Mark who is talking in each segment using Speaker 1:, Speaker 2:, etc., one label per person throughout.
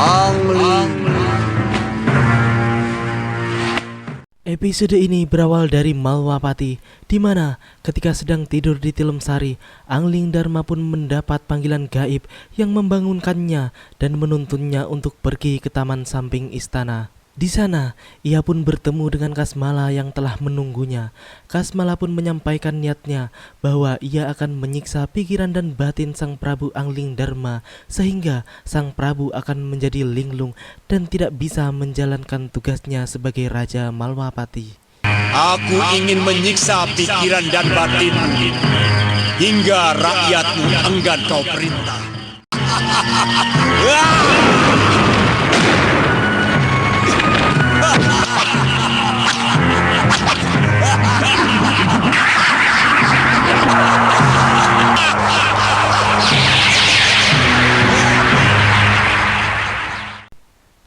Speaker 1: Angling.
Speaker 2: Episode ini berawal dari Malwapati, di mana ketika sedang tidur di Tilem Sari, Angling Dharma pun mendapat panggilan gaib yang membangunkannya dan menuntunnya untuk pergi ke taman samping istana. Di sana, ia pun bertemu dengan Kasmala yang telah menunggunya. Kasmala pun menyampaikan niatnya bahwa ia akan menyiksa pikiran dan batin Sang Prabu Angling Dharma sehingga Sang Prabu akan menjadi linglung dan tidak bisa menjalankan tugasnya sebagai Raja Malwapati.
Speaker 1: Aku ingin menyiksa pikiran dan batinmu hingga rakyatmu enggan kau perintah.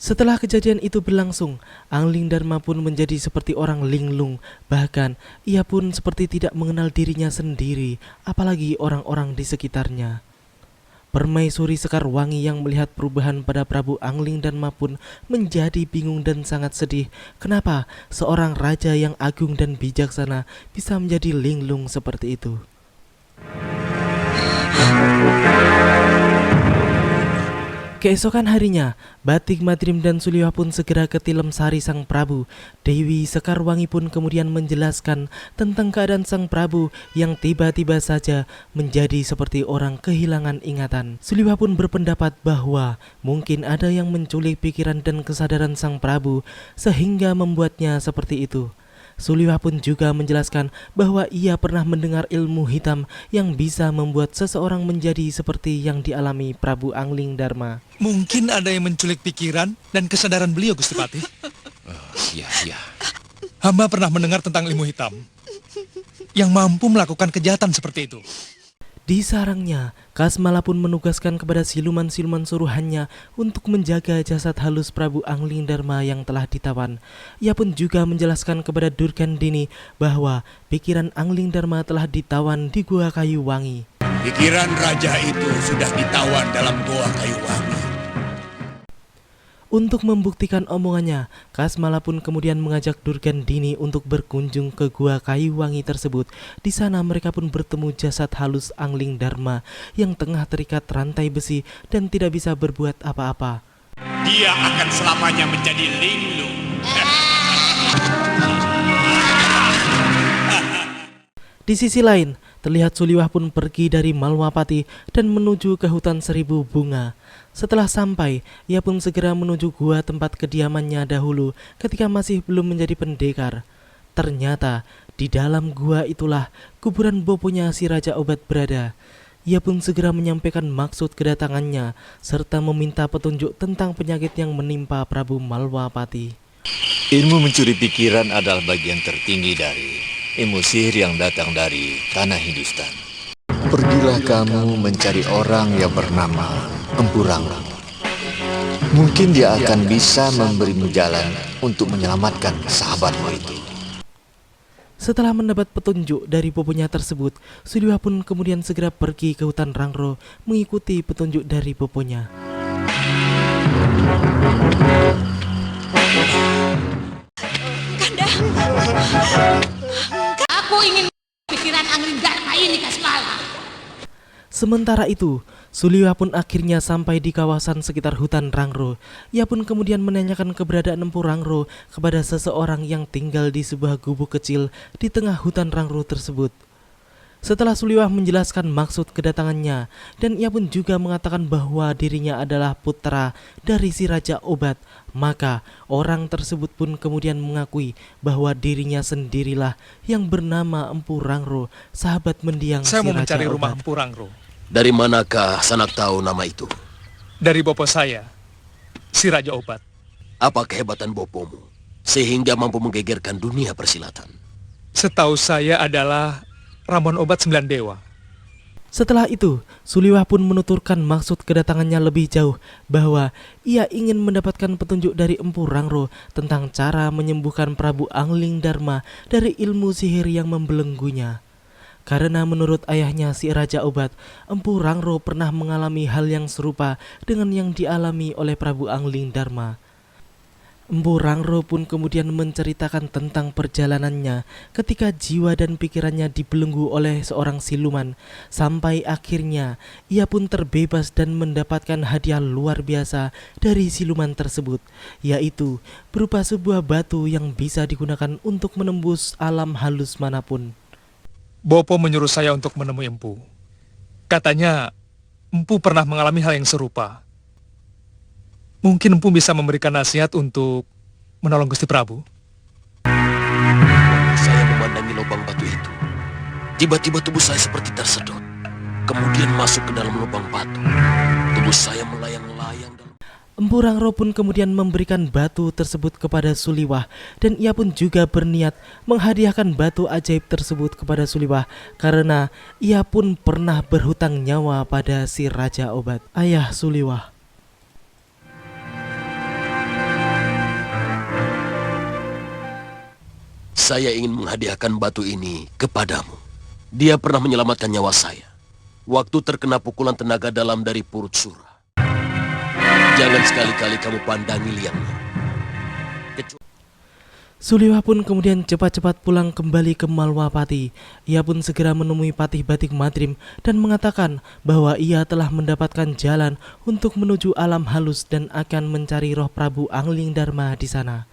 Speaker 2: Setelah kejadian itu berlangsung, Angling Dharma pun menjadi seperti orang linglung. Bahkan, ia pun seperti tidak mengenal dirinya sendiri, apalagi orang-orang di sekitarnya. Permaisuri Sekarwangi yang melihat perubahan pada Prabu Angling Dharma pun menjadi bingung dan sangat sedih. Kenapa seorang raja yang agung dan bijaksana bisa menjadi linglung seperti itu? Keesokan harinya, Batik Madrim dan Suliwa pun segera ke Tilem Sari Sang Prabu. Dewi Sekarwangi pun kemudian menjelaskan tentang keadaan Sang Prabu yang tiba-tiba saja menjadi seperti orang kehilangan ingatan. Suliwa pun berpendapat bahwa mungkin ada yang menculik pikiran dan kesadaran Sang Prabu sehingga membuatnya seperti itu. Suliwa pun juga menjelaskan bahwa ia pernah mendengar ilmu hitam yang bisa membuat seseorang menjadi seperti yang dialami Prabu Angling Dharma.
Speaker 3: Mungkin ada yang menculik pikiran dan kesadaran beliau, Gusti Patih.
Speaker 1: Iya.
Speaker 3: Hamba pernah mendengar tentang ilmu hitam yang mampu melakukan kejahatan seperti itu.
Speaker 2: Di sarangnya, Kasmala pun menugaskan kepada siluman-siluman suruhannya untuk menjaga jasad halus Prabu Angling Dharma yang telah ditawan. Ia pun juga menjelaskan kepada Durgandini bahwa pikiran Angling Dharma telah ditawan di Gua Kayu Wangi.
Speaker 1: Pikiran raja itu sudah ditawan dalam Goa Kayu Wangi.
Speaker 2: Untuk membuktikan omongannya, Kasmala pun kemudian mengajak Durgandini untuk berkunjung ke Gua Kayu Wangi tersebut. Di sana mereka pun bertemu jasad halus Angling Dharma yang tengah terikat rantai besi dan tidak bisa berbuat apa-apa.
Speaker 1: Dia akan selamanya menjadi linglung.
Speaker 2: Di sisi lain, terlihat Suliwah pun pergi dari Malwapati dan menuju ke hutan Seribu Bunga. Setelah sampai, ia pun segera menuju gua tempat kediamannya dahulu ketika masih belum menjadi pendekar. Ternyata, di dalam gua itulah kuburan boponya si Raja Obat berada. Ia pun segera menyampaikan maksud kedatangannya serta meminta petunjuk tentang penyakit yang menimpa Prabu Malwapati.
Speaker 4: Ilmu mencuri pikiran adalah bagian tertinggi dari ilmu sihir yang datang dari tanah Hindustan. Pergilah kamu mencari orang yang bernama Empu Rangro. Mungkin dia akan bisa memberimu jalan untuk menyelamatkan sahabatmu itu.
Speaker 2: Setelah mendapat petunjuk dari boponya tersebut, Suliwa pun kemudian segera pergi ke hutan Rangro mengikuti petunjuk dari boponya.
Speaker 5: Kanda, aku ingin pikiran Angling Dharma ini, Kasmala.
Speaker 2: Sementara itu, Suliwa pun akhirnya sampai di kawasan sekitar hutan Rangro. Ia pun kemudian menanyakan keberadaan Empu Rangro kepada seseorang yang tinggal di sebuah gubuk kecil di tengah hutan Rangro tersebut. Setelah Suliwa menjelaskan maksud kedatangannya, dan ia pun juga mengatakan bahwa dirinya adalah putra dari si Raja Obat, maka orang tersebut pun kemudian mengakui bahwa dirinya sendirilah yang bernama Empu Rangro, sahabat mendiang
Speaker 3: Saya
Speaker 2: si
Speaker 3: mau
Speaker 2: Raja
Speaker 3: mencari
Speaker 2: Obat.
Speaker 3: rumah Empu Rangro.
Speaker 6: Dari manakah Sanak tahu nama itu?
Speaker 3: Dari bopo saya, si Raja Obat.
Speaker 6: Apa kehebatan bopomu sehingga mampu menggegerkan dunia persilatan?
Speaker 3: Setahu saya adalah Ramuan Obat 9 Dewa.
Speaker 2: Setelah itu, Suliwah pun menuturkan maksud kedatangannya lebih jauh bahwa ia ingin mendapatkan petunjuk dari Empu Rangro tentang cara menyembuhkan Prabu Angling Dharma dari ilmu sihir yang membelenggunya. Karena menurut ayahnya si Raja Obat, Empu Rangro pernah mengalami hal yang serupa dengan yang dialami oleh Prabu Angling Darma. Empu Rangro pun kemudian menceritakan tentang perjalanannya ketika jiwa dan pikirannya dibelenggu oleh seorang siluman, sampai akhirnya ia pun terbebas dan mendapatkan hadiah luar biasa dari siluman tersebut, yaitu berupa sebuah batu yang bisa digunakan untuk menembus alam halus manapun.
Speaker 3: Bopo menyuruh saya untuk menemui Empu. Katanya, Empu pernah mengalami hal yang serupa. Mungkin Empu bisa memberikan nasihat untuk menolong Gusti Prabu.
Speaker 6: Saya memandangi lubang batu itu. Tiba-tiba tubuh saya seperti tersedot. Kemudian masuk ke dalam lubang batu. Tubuh saya melayang-layang dalam...
Speaker 2: Empu Rangro pun kemudian memberikan batu tersebut kepada Suliwah, dan ia pun juga berniat menghadiahkan batu ajaib tersebut kepada Suliwah karena ia pun pernah berhutang nyawa pada si Raja Obat, ayah Suliwah.
Speaker 6: Saya ingin menghadiahkan batu ini kepadamu. Dia pernah menyelamatkan nyawa saya waktu terkena pukulan tenaga dalam dari Purut Sura. Jangan sekali-kali kamu pandangi liangnya.
Speaker 2: Suliwah pun kemudian cepat-cepat pulang kembali ke Malwapati. Ia pun segera menemui Patih Batik Madrim dan mengatakan bahwa ia telah mendapatkan jalan untuk menuju alam halus dan akan mencari roh Prabu Angling Darma di sana.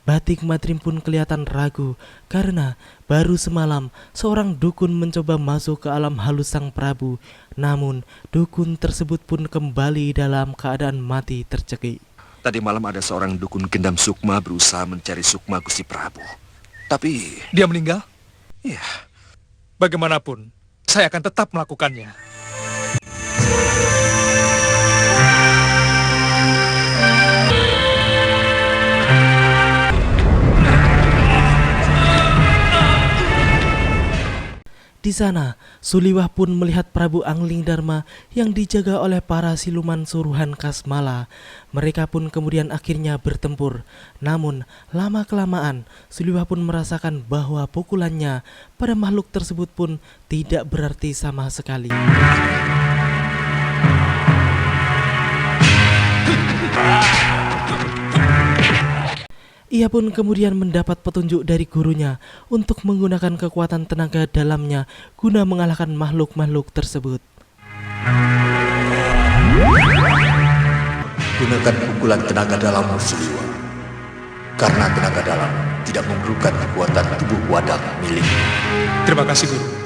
Speaker 2: Batik Madrim pun kelihatan ragu karena baru semalam seorang dukun mencoba masuk ke alam halus sang Prabu. Namun dukun tersebut pun kembali dalam keadaan mati tercekik.
Speaker 7: Tadi malam ada seorang dukun gendam sukma berusaha mencari sukma Gusti Prabu. Tapi
Speaker 3: Dia meninggal?
Speaker 7: ya,
Speaker 3: Bagaimanapun, saya akan tetap melakukannya.
Speaker 2: Di sana, Suliwah pun melihat Prabu Angling Darma yang dijaga oleh para siluman suruhan Kasmala. Mereka pun kemudian akhirnya bertempur. Namun, lama-kelamaan, Suliwah pun merasakan bahwa pukulannya pada makhluk tersebut pun tidak berarti sama sekali. Ia pun kemudian mendapat petunjuk dari gurunya untuk menggunakan kekuatan tenaga dalamnya guna mengalahkan makhluk-makhluk tersebut.
Speaker 4: Gunakan pukulan tenaga dalammu, Suliwa. Karena tenaga dalam tidak memerlukan kekuatan tubuh wadah milikmu.
Speaker 3: Terima kasih, Guru.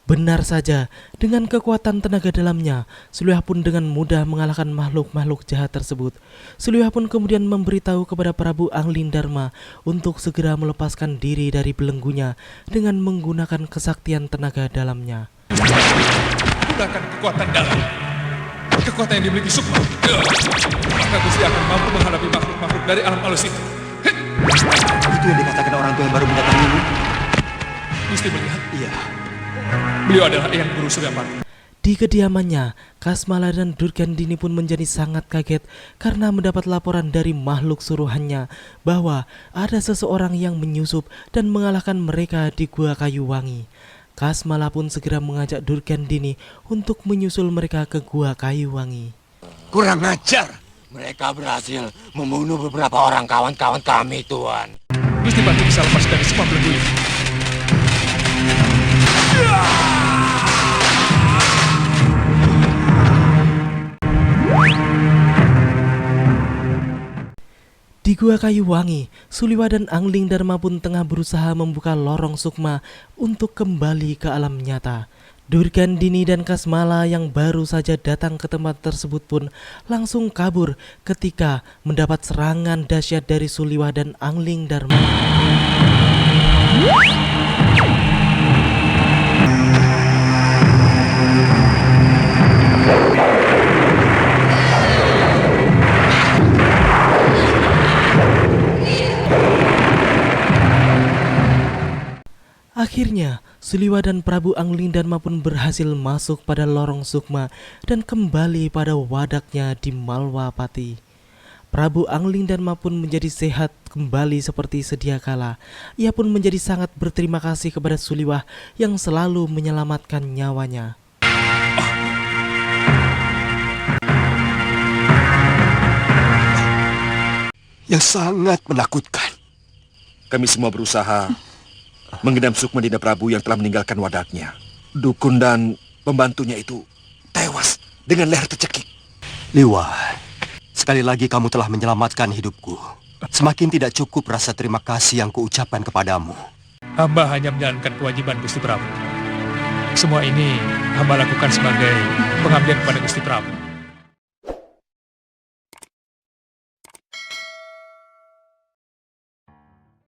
Speaker 2: Benar saja, dengan kekuatan tenaga dalamnya, Suliwah pun dengan mudah mengalahkan makhluk-makhluk jahat tersebut. Suliwah pun kemudian memberitahu kepada Prabu Angling Darma untuk segera melepaskan diri dari belenggunya dengan menggunakan kesaktian tenaga dalamnya.
Speaker 3: Gunakan kekuatan dalam. Kekuatan yang dimiliki Sukma. Maka Gusti akan mampu menghadapi makhluk-makhluk dari alam halus itu.
Speaker 7: itu yang dikatakan orang tua yang baru mendatangimu.
Speaker 3: Gusti melihat?
Speaker 7: Iya.
Speaker 3: Beliau adalah Eyang Guru Suryapati.
Speaker 2: Di kediamannya, Kasmala dan Durgandini pun menjadi sangat kaget karena mendapat laporan dari makhluk suruhannya bahwa ada seseorang yang menyusup dan mengalahkan mereka di Gua Kayu Wangi. Kasmala pun segera mengajak Durgandini untuk menyusul mereka ke Gua Kayu Wangi.
Speaker 8: Kurang ajar. Mereka berhasil membunuh beberapa orang kawan-kawan kami, Tuan.
Speaker 3: Gusti Pati bisa lepas dari semua belenggu ini.
Speaker 2: Di Gua Kayu Wangi, Suliwa dan Angling Darma pun tengah berusaha membuka lorong sukma untuk kembali ke alam nyata. Durgandini dan Kasmala yang baru saja datang ke tempat tersebut pun langsung kabur ketika mendapat serangan dahsyat dari Suliwa dan Angling Darma. Akhirnya, Suliwa dan Prabu Angling Darma pun berhasil masuk pada lorong sukma dan kembali pada wadaknya di Malwapati. Prabu Anglingdarma pun menjadi sehat kembali seperti sedia kala. Ia pun menjadi sangat berterima kasih kepada Suliwah yang selalu menyelamatkan nyawanya.
Speaker 8: Yang sangat menakutkan.
Speaker 7: Kami semua berusaha mengendam sukma Dinda Prabu yang telah meninggalkan wadaknya. Dukun dan pembantunya itu tewas dengan leher tercekik.
Speaker 9: Liwa, sekali lagi kamu telah menyelamatkan hidupku. Semakin tidak cukup rasa terima kasih yang kuucapkan kepadamu.
Speaker 3: Hamba hanya menjalankan kewajiban Gusti Prabu. Semua ini hamba lakukan sebagai pengabdian kepada Gusti Prabu.